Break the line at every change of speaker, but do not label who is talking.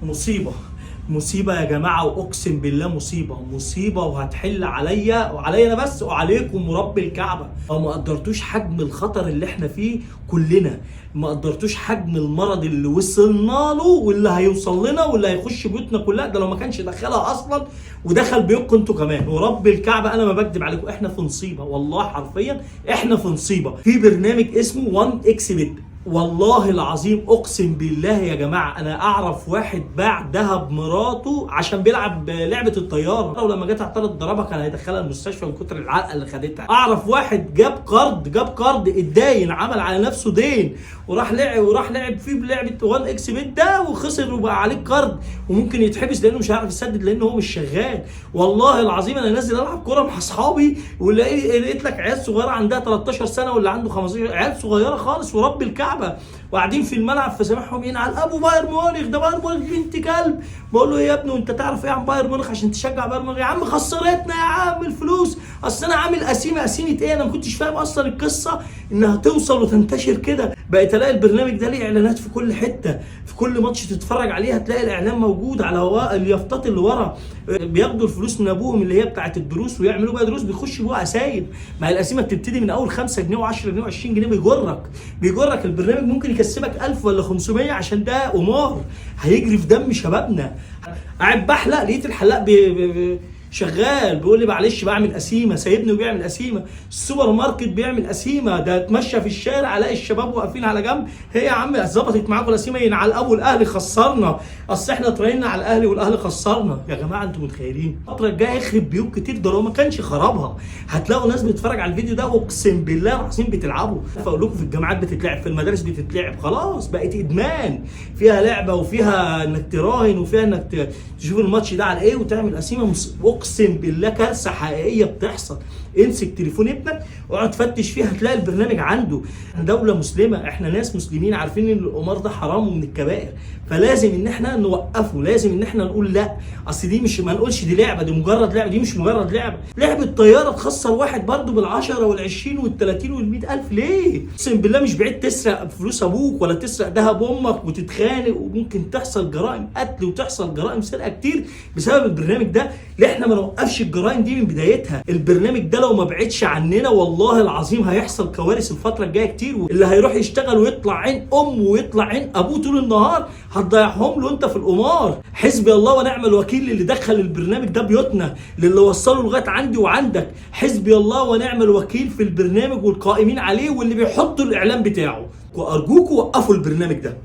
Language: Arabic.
مصيبة مصيبة يا جماعة، وأقسم بالله مصيبة وهتحل عليا وعليا أنا بس وعليكم ورب الكعبة. أو ما قدرتوش حجم الخطر اللي احنا فيه كلنا، ما قدرتوش حجم المرض اللي وصلنا له واللي هيوصل لنا واللي هيخش بيوتنا كلها. ده لو ما كانش دخلها أصلا ودخل بيوتكم انتوا كمان، ورب الكعبة أنا ما بكذب عليكم، احنا في مصيبة والله حرفيا احنا في مصيبة. في برنامج اسمه 1 اكس بت، والله العظيم اقسم بالله يا جماعه انا اعرف واحد باع ذهب مراته عشان بيلعب لعبه الطياره، ولما جت اعترض ضربها كان هيدخلها المستشفى من كتر العلقه اللي خدتها. اعرف واحد جاب قرض اتداين، عمل على نفسه دين وراح لعب فيه بلعبه 1 اكس بت ده وخسر وبقى عليه قرض، وممكن يتحبس لانه مش هيعرف يسدد لانه هو مش شغال. والله العظيم انا نازل العب كوره مع اصحابي ولقيت لك عيال صغيره عندها 13 سنه واللي عنده 15، عيال صغيره خالص ورب الكعبه وقاعدين في الملعب، فسامعهم ينعل ابو بايرن ميونخ، ده بايرن ميونخ بنت كلب. بقول له ايه يا ابني وانت تعرف ايه عن بايرن ميونخ عشان تشجع بايرن ميونخ؟ يا عم خسرتنا يا عم الفلوس، اصل انا عامل قسيمه ايه، انا ما كنتش فاهم اصلا القصه انها توصل وتنتشر كده. بقيت الاقي البرنامج ده ليه اعلانات في كل حته، في كل ماتش تتفرج عليه هتلاقي الاعلان موجود على اليافطات اللي ورا. بياخدوا الفلوس من ابوهم اللي هي بتاعه الدروس ويعملوا بقى دروس، بيخشوا جوه قسايم. ما هي القسيمه بتبتدي من اول 5 جنيه و10 جنيه و20 جنيه، بيجرك البرنامج ممكن يكسبك 1000 ولا 500 عشان ده قمار هيجري في دم شبابنا. قاعد بحلق لقيت الحلاق شغال بيقول لي معلش بعمل قسيمه، سايبني وبيعمل قسيمه. السوبر ماركت بيعمل قسيمه، ده اتمشى في الشارع الاقي الشباب واقفين على جنب، هي يا عم ظبطت معاكم القسيمه؟ ينعل ابو الاهلي خسرنا، اصل احنا اتراهنا على الاهلي والاهلي خسرنا. يا جماعه انتوا متخيلين الفتره الجايه يخرب بيوت كتير؟ ده لو ما كانش خربها هتلاقوا ناس بتتفرج على الفيديو ده اقسم بالله العظيم بتلعبوا. فاقول لكم في الجامعات بتتلعب، في المدارس بتتلعب، خلاص بقت ادمان، فيها لعبه وفيها انك تراهن وفيها انك تشوف الماتش ده على ايه وتعمل قسيمه. اقسم بالله كارثه حقيقيه بتحصل. امسك تليفون ابنك واقعد فتش فيه هتلاقي البرنامج عنده. دوله مسلمه، احنا ناس مسلمين عارفين ان القمار ده حرام ومن الكبائر، فلازم ان احنا نوقفه، لازم ان احنا نقول لا. اصل دي مش، ما نقولش دي لعبه، دي مجرد لعبه، دي مش مجرد لعبه طياره تخسر واحد برضه بال10 وال20 وال30 وال100,000 ليه؟ اقسم بالله مش بعيد تسرق فلوس ابوك ولا تسرق ذهب امك وتتخانق، وممكن تحصل جرائم قتل وتحصل جرائم سرقه كتير بسبب البرنامج ده. ليه احنا ما نوقفش الجرائم دي من بدايتها؟ البرنامج ده لو ما بعدش عننا والله العظيم هيحصل كوارث الفتره الجايه كتير، اللي هيروح يشتغل ويطلع عين امه ويطلع عين ابوه طول النهار هتضيعهم له انت في القمار. حسبي الله ونعم الوكيل اللي دخل البرنامج ده بيوتنا، للي وصله لغايه عندي وعندك. حسبي الله ونعم الوكيل في البرنامج والقائمين عليه واللي بيحطوا الاعلان بتاعه. وارجوكوا وقفوا البرنامج ده.